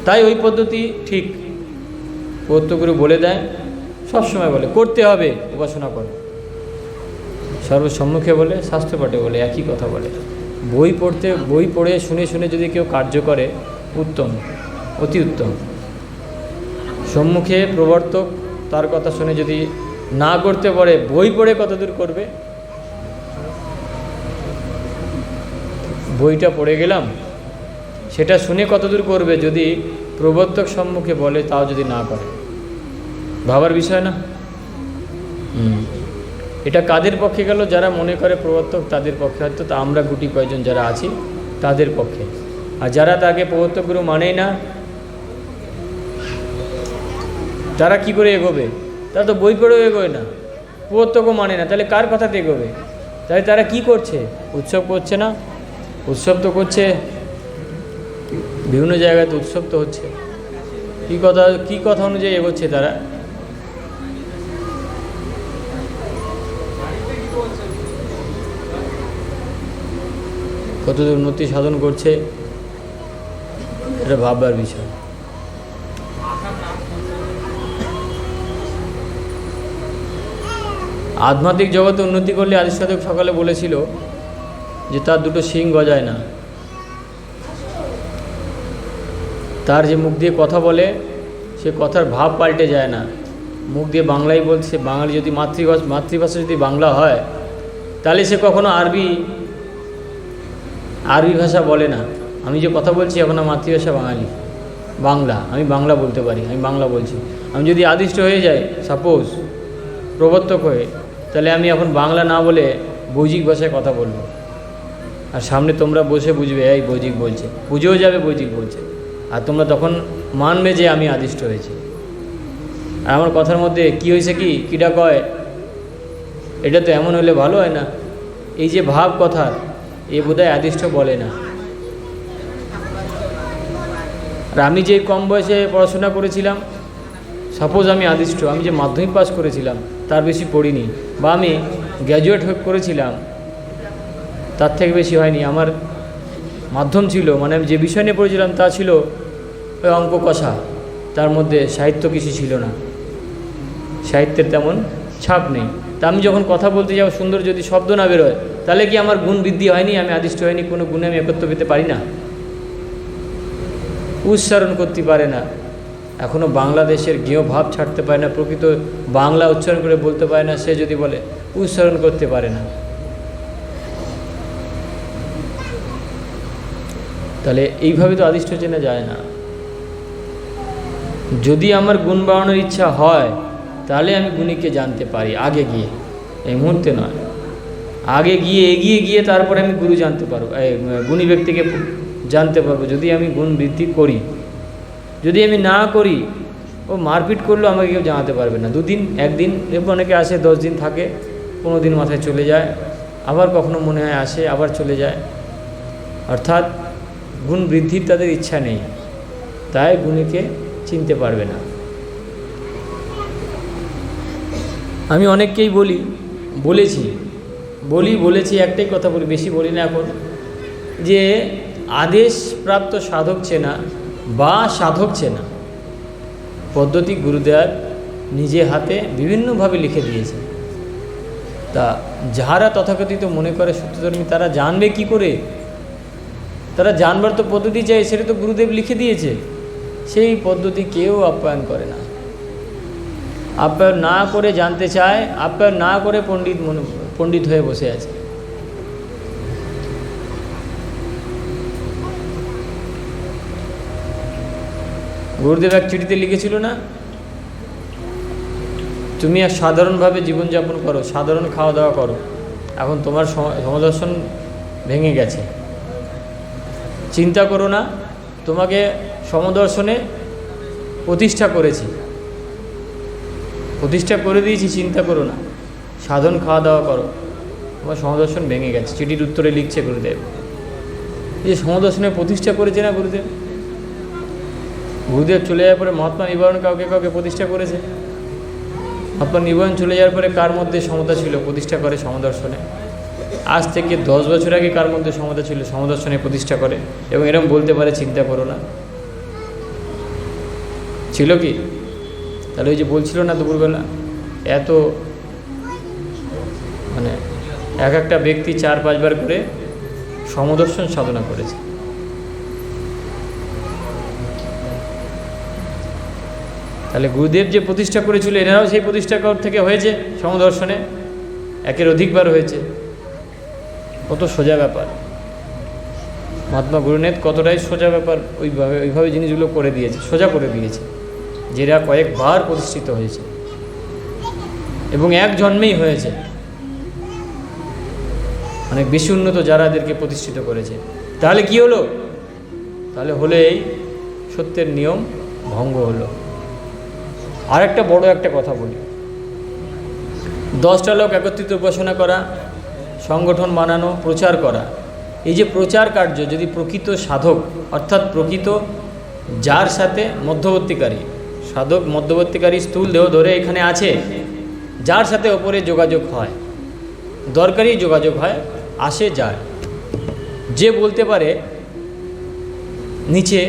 তাই ওই পদ্ধতি ঠিক পৌত্রগুরু বলে দেয়, সবসময় বলে করতে হবে, উপাসনা করো। সর্বসম্মুখে বলে, শাস্ত্রপাঠে বলে, একই কথা বলে। বই পড়ে শুনে শুনে যদি কেউ কার্য করে উত্তম, অতি উত্তম। সম্মুখে প্রবর্তক তার কথা শুনে যদি না করতে পারে, বই পড়ে কতদূর করবে? বইটা পড়ে গেলাম, সেটা শুনে কতদূর করবে যদি প্রবর্তক সম্মুখে বলে তাও যদি না করে? ভাবার বিষয় না? এটা কাদের পক্ষে গেল? যারা মনে করে প্রবর্তক তাদের পক্ষে, হয়তো তা আমরা গুটি কয়েকজন যারা আছি তাদের পক্ষে। আর যারা তাকে প্রবর্তক গুরু মানেই না, তারা কি করে এগোবে? তারা তো বই পড়েও এগোয় না, প্রবর্তকও মানে না, তাহলে কার কথাতে এগোবে? তাই তারা কি করছে? উৎসব করছে না? উৎসব তো করছে, বিভিন্ন জায়গায় তো উৎসব তো হচ্ছে। কি কথা অনুযায়ী এগোচ্ছে তারা? কতদূর উন্নতি সাধন করছে এটা ভাববার বিষয়। আধ্যাত্মিক জগতে উন্নতি করলে আদিসাধক সকালে বলেছিল যে তার দুটো শিং গজায় না। তার যে মুখ দিয়ে কথা বলে সে কথার ভাব পাল্টে যায় না। মুখ দিয়ে বাংলাই বলছে, বাঙালি যদি মাতৃভাষা যদি বাংলা হয় তাহলে সে কখনো আরবি ভাষা বলে না। আমি যে কথা বলছি এখন আমার মাতৃভাষা বাংলা, আমি বাংলা বলতে পারি, আমি বাংলা বলছি। আমি যদি আদিষ্ট হয়ে যাই, সাপোজ প্রবর্তক হয়ে, তাহলে আমি এখন বাংলা না বলে বৈদিক ভাষায় কথা বলবো, আর সামনে তোমরা বসে বুঝবে এই বৈদিক বলছে, বুঝেও যাবে বৈদিক বলছে, আর তোমরা তখন মানবে যে আমি আদিষ্ট হয়েছি। আর আমার কথার মধ্যে কি হয়েছে, কীটা কয়, এটা তো এমন হলে ভালো হয় না। এই যে ভাব কথার, এ বোধহয় আদিষ্ট বলে না। আর আমি যে কম বয়সে পড়াশোনা করেছিলাম, সাপোজ আমি আদিষ্ট, আমি যে মাধ্যমিক পাস করেছিলাম তার বেশি পড়িনি, বা আমি গ্র্যাজুয়েট করেছিলাম তার থেকে বেশি হয়নি। আমার মাধ্যম ছিল, মানে আমি যে বিষয় নিয়ে পড়েছিলাম তা ছিল ওই অঙ্ক কষা, তার মধ্যে সাহিত্য কিছু ছিল না, সাহিত্যের তেমন ছাপ নেই। তা আমি যখন কথা বলতে যাও সুন্দর যদি শব্দ না বেরোয়, তাহলে কি আমার গুণ বৃদ্ধি হয়নি? আমি আদিষ্ট হয়নি? কোনো গুণে আমি একত্র পেতে পারি না? উচ্চারণ করতে পারে না, এখনও বাংলাদেশের জ্ঞেয় ভাব ছাড়তে পারে না, প্রকৃত বাংলা উচ্চারণ করে বলতে পারে না, সে যদি বলে উচ্চারণ করতে পারে না, তাহলে এইভাবে তো আদিষ্ট চেনা যায় না। যদি আমার গুণ বাড়ানোর ইচ্ছা হয় তাহলে আমি গুণীকে জানতে পারি, আগে গিয়ে, এই মুহূর্তে নয়। আগে গিয়ে এগিয়ে গিয়ে তারপরে আমি গুরু জানতে পারবো, গুণী ব্যক্তিকে জানতে পারবো যদি আমি গুণ বৃদ্ধি করি। যদি আমি না করি, ও মারপিট করলেও আমাকে কেউ জানাতে পারবে না। দুদিন, একদিন, এরপর অনেকে আসে 10 দিন থাকে, 15 দিন মাথায় চলে যায়, আবার কখনো মনে হয় আসে, আবার চলে যায়। অর্থাৎ গুণ বৃদ্ধির তাদের ইচ্ছা নেই, তাই গুণীকে চিনতে পারবে না। আমি অনেককেই বলেছি একটাই কথা বলি, বেশি বলি না এখন, যে আদেশপ্রাপ্ত সাধক চেনা বা সাধক চেনা পদ্ধতি গুরুদেব নিজে হাতে বিভিন্নভাবে লিখে দিয়েছে। তা যাহারা তথাকথিত মনে করে সত্যধর্মী, তারা জানবে কি করে? তারা জানবার তো পদ্ধতি চাই, সেটা তো গুরুদেব লিখে দিয়েছে। সেই পদ্ধতি কেউ আপ্যায়ন করে না। আপ্যায়ন না করে জানতে চায়, আপ্যায়ন না করে পণ্ডিত হয়ে বসে আছে। গুরুদেব এক চিঠিতে লিখেছিল না, তুমি এক সাধারণভাবে জীবনযাপন করো, সাধারণ খাওয়া দাওয়া করো, এখন তোমার সমদর্শন ভেঙে গেছে, চিন্তা করো না, তোমাকে সমদর্শনে প্রতিষ্ঠা করে দিয়েছি, চিন্তা করো না, সাধন খাওয়া দাওয়া করো, তোমার সমদর্শন ভেঙে গেছে। চিঠির উত্তরে লিখছে গুরুদেব, যে সমদর্শনে প্রতিষ্ঠা করেছে না গুরুদেব। গুরুদেব চলে যাওয়ার পরে মহাত্মা নিবারণ কাউকে প্রতিষ্ঠা করেছে। মহাত্মা নিবারণ চলে যাওয়ার পরে কার মধ্যে সমতা ছিল প্রতিষ্ঠা করে সমদর্শনে? আজ থেকে 10 বছর আগে কার মধ্যে সমতা ছিল সমদর্শনে প্রতিষ্ঠা করে? এবং এরকম বলতে পারে চিন্তা করো না, ছিল কি? তাহলে ওই যে বলছিল না দুপুরবেলা, এত মানে এক একটা ব্যক্তি 4-5 বার করে সমদর্শন সাধনা করেছে। তাহলে গুরুদেব যে প্রতিষ্ঠা করেছিল, এনারাও সেই প্রতিষ্ঠা থেকে হয়েছে সমদর্শনে, একের অধিকবার হয়েছে। কত সোজা ব্যাপার, মহাত্মা গুরুদেব কতটাই সোজা ব্যাপার ওইভাবে জিনিসগুলো করে দিয়েছে, সোজা করে দিয়েছে, যেটা কয়েকবার প্রতিষ্ঠিত হয়েছে এবং এক জন্মেই হয়েছে। অনেক বেশি উন্নত যারা এদেরকে প্রতিষ্ঠিত করেছে। তাহলে কি হলো? তাহলে এই সত্যের নিয়ম ভঙ্গ হলো। আর একটা বড় একটা কথা বলি, 10টা লোক একত্রিত উপাসনা করা, সংগঠন বানানো, প্রচার করা, এই যে প্রচার কার্য যদি প্রকৃত সাধক অর্থাৎ প্রকৃত যার সাথে মধ্যবর্তীকারী স্থূল দেহ ধরে এখানে আছে, যার সাথে ওপরে যোগাযোগ হয়, দরকারি যোগাযোগ হয়, আসে যায়, যে বলতে পারে, নিচে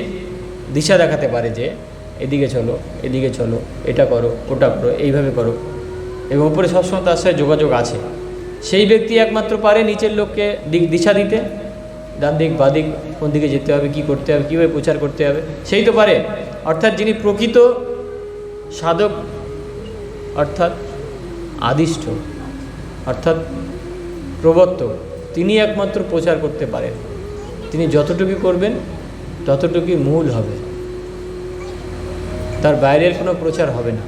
দিশা দেখাতে পারে যে এদিকে চলো, এটা করো, ওটা করো, এইভাবে করো, এবং উপরে সবসময় তার সাথে যোগাযোগ আছে, সেই ব্যক্তি একমাত্র পারে নিচের লোককে দিশা দিতে, ডান দিক বাঁ দিক, কোন দিকে যেতে হবে, কী করতে হবে, কীভাবে প্রচার করতে হবে, সেই তো পারে। অর্থাৎ যিনি প্রকৃত সাধক অর্থাৎ আদিষ্ঠ অর্থাৎ প্রবর্তক, তিনি একমাত্র প্রচার করতে পারেন। তিনি যতটুকু করবেন ততটুকুই মূল হবে, তার বাইরের কোনো প্রচার হবে না,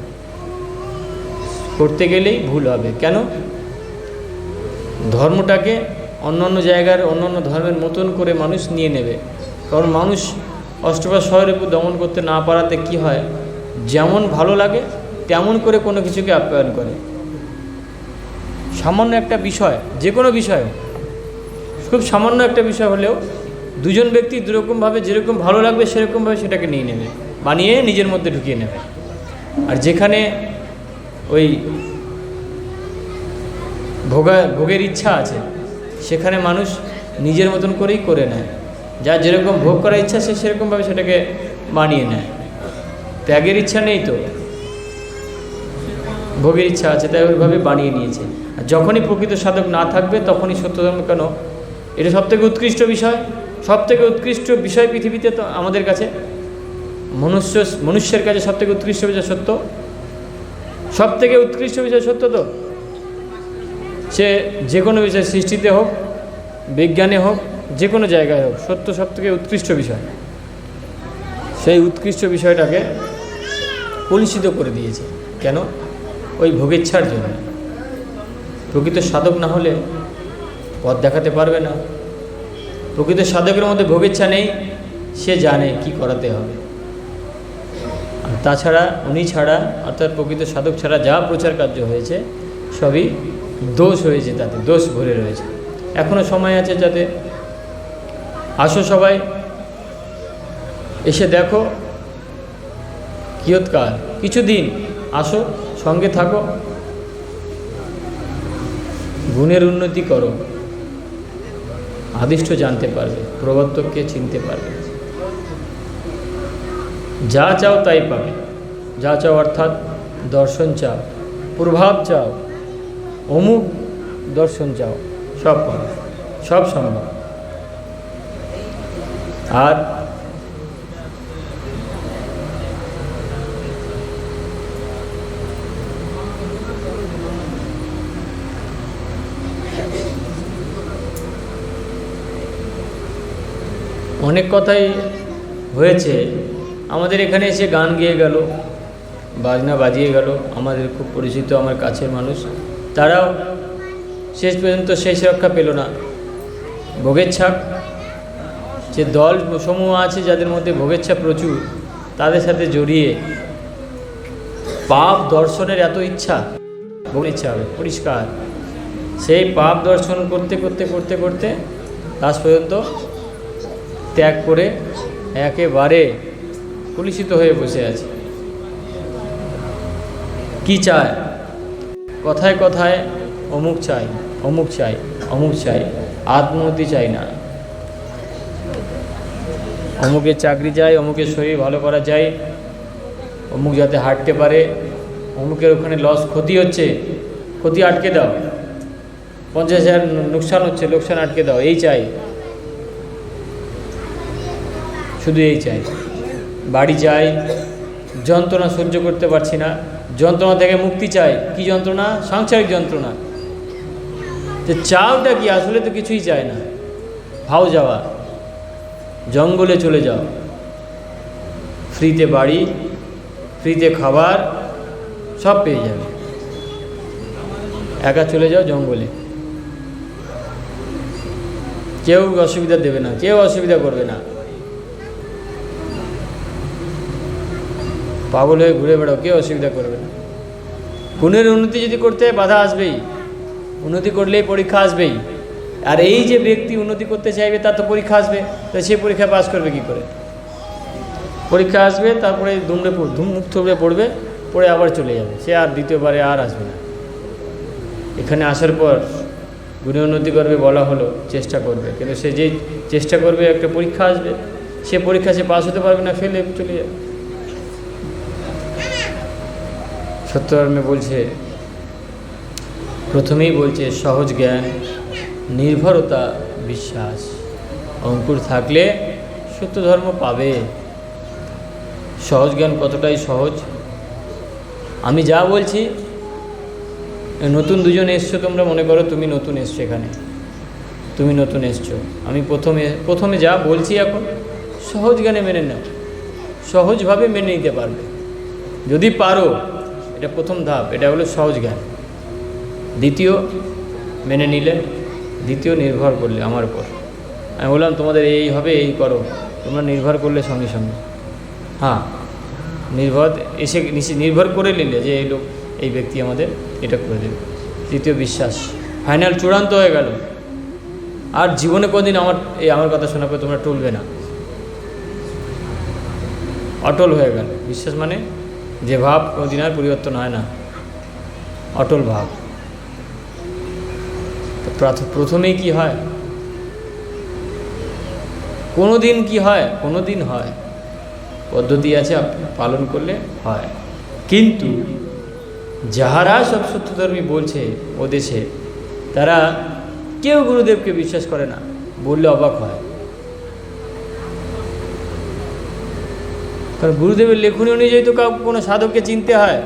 করতে গেলেই ভুল হবে। কেন? ধর্মটাকে অন্যান্য জায়গার অন্যান্য ধর্মের মতন করে মানুষ নিয়ে নেবে। কারণ মানুষ অষ্টপা স্বয়রূপ দমন করতে না পারাতে কি হয়, যেমন ভালো লাগে তেমন করে কোনো কিছুকে আপ্যায়ন করে। সামান্য একটা বিষয়, যে কোনো বিষয়, খুব সামান্য একটা বিষয় হলেও দুজন ব্যক্তি দুরকমভাবে যেরকম ভালো লাগবে সেরকমভাবে সেটাকে নিয়ে নেবে, বানিয়ে নিজের মধ্যে ঢুকিয়ে নেবে। আর যেখানে ওই ভোগের ইচ্ছা আছে, সেখানে মানুষ নিজের মতন করেই করে নেয়, যার যেরকম ভোগ করার ইচ্ছা সে সেরকমভাবে সেটাকে বানিয়ে নেয়। ত্যাগের ইচ্ছা নেই তো, ভোগের ইচ্ছা আছে, তাই ওইভাবে বানিয়ে নিয়েছে। আর যখনই প্রকৃত সাধক না থাকবে তখনই সত্যধর্ম, কেন এটা সবথেকে উৎকৃষ্ট বিষয়, সবথেকে উৎকৃষ্ট বিষয় পৃথিবীতে তো আমাদের কাছে, মনুষ্যের কাছে সবথেকে উৎকৃষ্ট বিষয় সত্য, সবথেকে উৎকৃষ্ট বিষয় সত্য। তো সে যে কোনো বিষয়, সৃষ্টিতে হোক, বিজ্ঞানে হোক, যে কোনো জায়গায় হোক, সত্য সবথেকে উৎকৃষ্ট বিষয়। সেই উৎকৃষ্ট বিষয়টাকে কলুষিত করে দিয়েছে। কেন? ওই ভোগেচ্ছার জন্য। প্রকৃত সাধক না হলে পথ দেখাতে পারবে না। প্রকৃত সাধকের মধ্যে ভোগেচ্ছা নেই, সে জানে কি করাতে হবে। আর তাছাড়া উনি ছাড়া, অর্থাৎ প্রকৃত সাধক ছাড়া যা প্রচার কার্য হয়েছে সবই দোষ হয়েছে, তাতে দোষ ভরে রয়েছে। এখনও সময় আছে, যাতে আসো সবাই, এসে দেখো কিয়ৎকাল, কিছুদিন আসো, সঙ্গে থাকো, গুণের উন্নতি করো, আদিষ্ট জানতে পারবে, প্রবর্তককে চিনতে পারবে। যা চাও তাই পাবে। যা চাও অর্থাৎ দর্শন চাও, প্রভাব চাও, অমুক দর্শন চাও, সব পাবে, সব সম্ভব। আর অনেক কথাই হয়েছে, আমাদের এখানে এসে গান গেয়ে গেল, বাজনা বাজিয়ে গেল, আমাদের খুব পরিচিত, আমার কাছের মানুষ, তারাও শেষ পর্যন্ত শেষ রক্ষা পেল না। ভোগেচ্ছা, যে দল সমূহ আছে যাদের মধ্যে ভোগেচ্ছা প্রচুর, তাদের সাথে জড়িয়ে পাপ দর্শনের এত ইচ্ছা, ভোগেচ্ছা হবে পরিষ্কার, সেই পাপ দর্শন করতে করতে করতে করতে লাস্ট পর্যন্ত ত্যাগ করে একেবারে কলুষিত হয়ে বসে আছে। কি চায়? কথায় কথায় অমুক চাই, অমুক চাই, অমুক চাই, আত্মোন্নতি চাই না। অমুকের চাকরি চাই, অমুকের শরীর ভালো করা চাই, অমুক যাতে হাঁটতে পারে, অমুকের ওখানে লস, ক্ষতি হচ্ছে, ক্ষতি আটকে দাও, 50,000 লোকসান হচ্ছে, লোকসান আটকে দাও, এই চাই, শুধু এই চাই। বাড়ি চাই, যন্ত্রণা সহ্য করতে পারছি না, যন্ত্রণা থেকে মুক্তি চাই। কি যন্ত্রণা? সাংসারিক যন্ত্রণা। তো চাওটা কি? আসলে তো কিছুই চায় না। ভাও যাওয়া, জঙ্গলে চলে যাও, ফ্রিতে বাড়ি, ফ্রিতে খাবার, সব পেয়ে যাবে। একা চলে যাও জঙ্গলে, কেউ অসুবিধা দেবে না, কেউ অসুবিধা করবে না। পাগল হয়ে ঘুরে বেড়াও, কেউ অসুবিধা করবে না। গুণের উন্নতি যদি করতে হয়, বাধা আসবেই, উন্নতি করলেই পরীক্ষা আসবেই। আর এই যে ব্যক্তি উন্নতি করতে চাইবে, তার তো পরীক্ষা আসবে, তো সে পরীক্ষা পাস করবে কি করে? পরীক্ষা আসবে, তারপরে মুখ থুবড়ে পড়বে, পড়ে আবার চলে যাবে, সে আর দ্বিতীয়বারে আর আসবে না। এখানে আসার পর গুণে উন্নতি করবে বলা হলো, চেষ্টা করবে, কিন্তু সে যেই চেষ্টা করবে, একটা পরীক্ষা আসবে, সে পরীক্ষা সে পাস হতে পারবে না, ফেলে চলে যাবে। সত্যধর্মে বলছে, প্রথমেই বলছে সহজ জ্ঞান, নির্ভরতা, বিশ্বাস, অঙ্কুর থাকলে সত্য ধর্ম পাবে। সহজ জ্ঞান কতটাই সহজ, আমি যা বলছি, নতুন দুজন এসছো, তোমরা মনে করো তুমি নতুন এসছো, এখানে তুমি নতুন এসছো, আমি প্রথমে যা বলছি এখন সহজ জ্ঞানে মেনে নাও, সহজভাবে মেনে নিতে পারবে যদি পারো। এটা প্রথম ধাপ, এটা হলো সহজ জ্ঞান। দ্বিতীয়, মেনে নিলে। দ্বিতীয়, নির্ভর করলে আমার উপর। আমি বললাম তোমাদের এই হবে, এই করো, তোমরা নির্ভর করলে সঙ্গে সঙ্গে, হ্যাঁ, নির্ভর করে নিলে যে এই লোক, এই ব্যক্তি আমাদের এটা করে দেবে। তৃতীয়, বিশ্বাস, ফাইনাল, চূড়ান্ত হয়ে গেল। আর জীবনে কোনদিন আমার কথা শোনা করে তোমরা টলবে না, অটল হয়ে গেল। বিশ্বাস মানে যে ভাব কোনোদিন আর পরিবর্তন হয় না, অটল ভাব। প্রথমেই কি হয়? কোনো দিন কি হয়? কোনো দিন হয়, পদ্ধতি আছে, পালন করলে হয়। কিন্তু যাহারা সব সত্যধর্মী বলছে ও দেশে, তারা কেউ গুরুদেবকে বিশ্বাস করে না, বললে অবাক হয়। কারণ গুরুদেবের লেখনী অনুযায়ী তো কোনো সাধককে চিনতে হয়।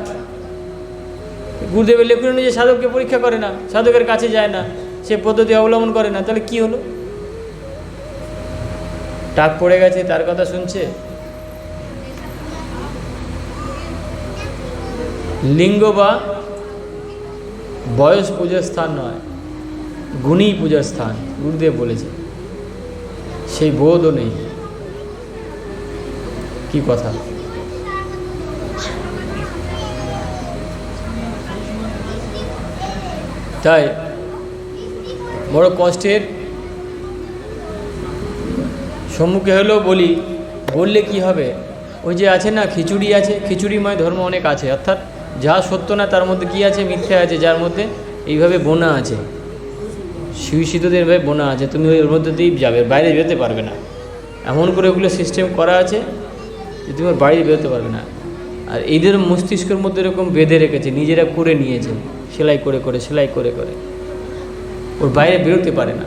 গুরুদেবের লেখনী অনুযায়ী সাধককে পরীক্ষা করে না, সাধকের কাছে যায় না, সে পদ্ধতি অবলম্বন করে না, তাহলে কি হলো? টাক পড়ে গেছে, তার কথা শুনছে। লিঙ্গ বা বয়স পূজার স্থান নয়, গুণী পূজার স্থান গুরুদেব বলেছে। সেই বোধও নেই। কি কথা! তাই বড় কষ্টের সম্মুখে হলেও বললে কি হবে? ওই যে আছে না, খিচুড়ি আছে, খিচুড়িময় ধর্ম অনেক আছে, অর্থাৎ যা সত্য না তার মধ্যে কি আছে? মিথ্যা আছে, যার মধ্যে এইভাবে বোনা আছে, শিশিতদের ভাবে বোনা আছে। তুমি ওর মধ্যে দিয়েই যাবে, বাইরে বেরোতে পারবে না। এমন করে ওগুলো সিস্টেম করা আছে যে তুমি ওর বাইরে বেরোতে পারবে না। আর এদের মস্তিষ্কের মধ্যে এরকম বেঁধে রেখেছে, নিজেরা করে নিয়েছে, সেলাই করে করে ওর বাইরে বেরোতে পারে না,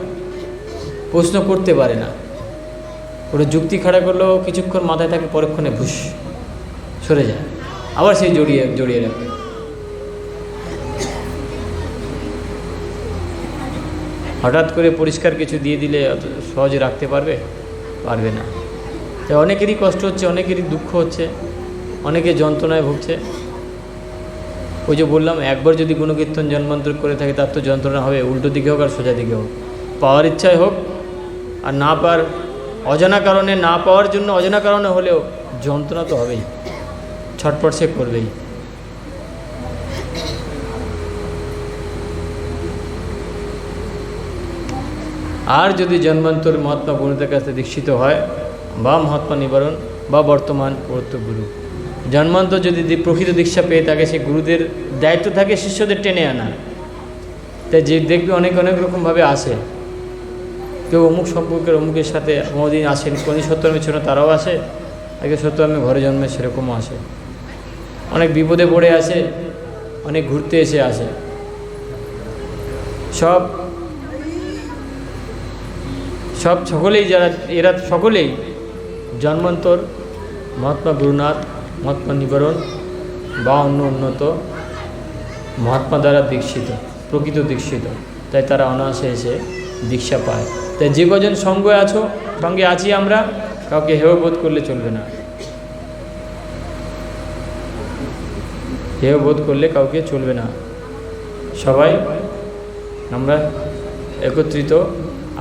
প্রশ্ন করতে পারে না। ওরা যুক্তি খাড়া করলেও কিছুক্ষণ মাথায় থাকে, পরক্ষণে ভুস সরে যায়, আবার সেই জড়িয়ে রাখে। হঠাৎ করে পরিষ্কার কিছু দিয়ে দিলে অত সহজে রাখতে পারবে না। তাই অনেকেরই কষ্ট হচ্ছে, অনেকেরই দুঃখ হচ্ছে, অনেকে যন্ত্রণায় ভুগছে। ওই যে বললাম, একবার যদি গুণকীর্তন জন্মান্তর করে থাকে তার তো যন্ত্রণা হবে, উল্টো দিকে হোক আর সোজা দিকে হোক। পাওয়ার ইচ্ছায় হোক আর না পাওয়ার অজানা কারণে, না পাওয়ার জন্য অজানা কারণে হলেও যন্ত্রণা তো হবেই, ছটফট সে করবেই। আর যদি জন্মান্তর মহাত্মা গুরুদের কাছে দীক্ষিত হয় বা মহাত্মা নিবারণ বা বর্তমান পৌরত্ব গুরু, জন্মান্তর যদি প্রকৃত দীক্ষা পেয়ে থাকে, সে গুরুদের দায়িত্ব থাকে শিষ্যদের টেনে আনা। তাই যে দেখবে অনেক রকমভাবে আসে, কেউ অমুক সম্পর্কের অমুকের সাথে কোনোদিন আসেন, কোন সত্যমের ছিল তারাও আসে, আগে সত্যমে ঘরে জন্মে সেরকমও আসে, অনেক বিপদে পড়ে আসে, অনেক ঘুরতে এসে আসে। সকলেই এরা সকলেই জন্মান্তর মহাত্মা গুরুনাথ, মহাত্মা নিবারণ বা অন্য উন্নত মহাত্মা দ্বারা দীক্ষিত, প্রকৃত দীক্ষিত। তাই তারা অনায়াসে এসে দীক্ষা পায়। তাই যে কজন সঙ্গে আছি আমরা, কাউকে হেয় বোধ করলে চলবে না, হেয় বোধ করলে কাউকে চলবে না। সবাই আমরা একত্রিত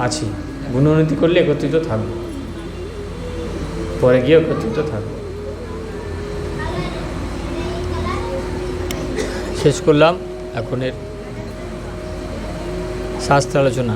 আছি, গুণোন্নতি করলে একত্রিত থাকবো, পরে গিয়ে একত্রিত থাকবো। শেষ করলাম এখনের শাস্ত্র আলোচনা।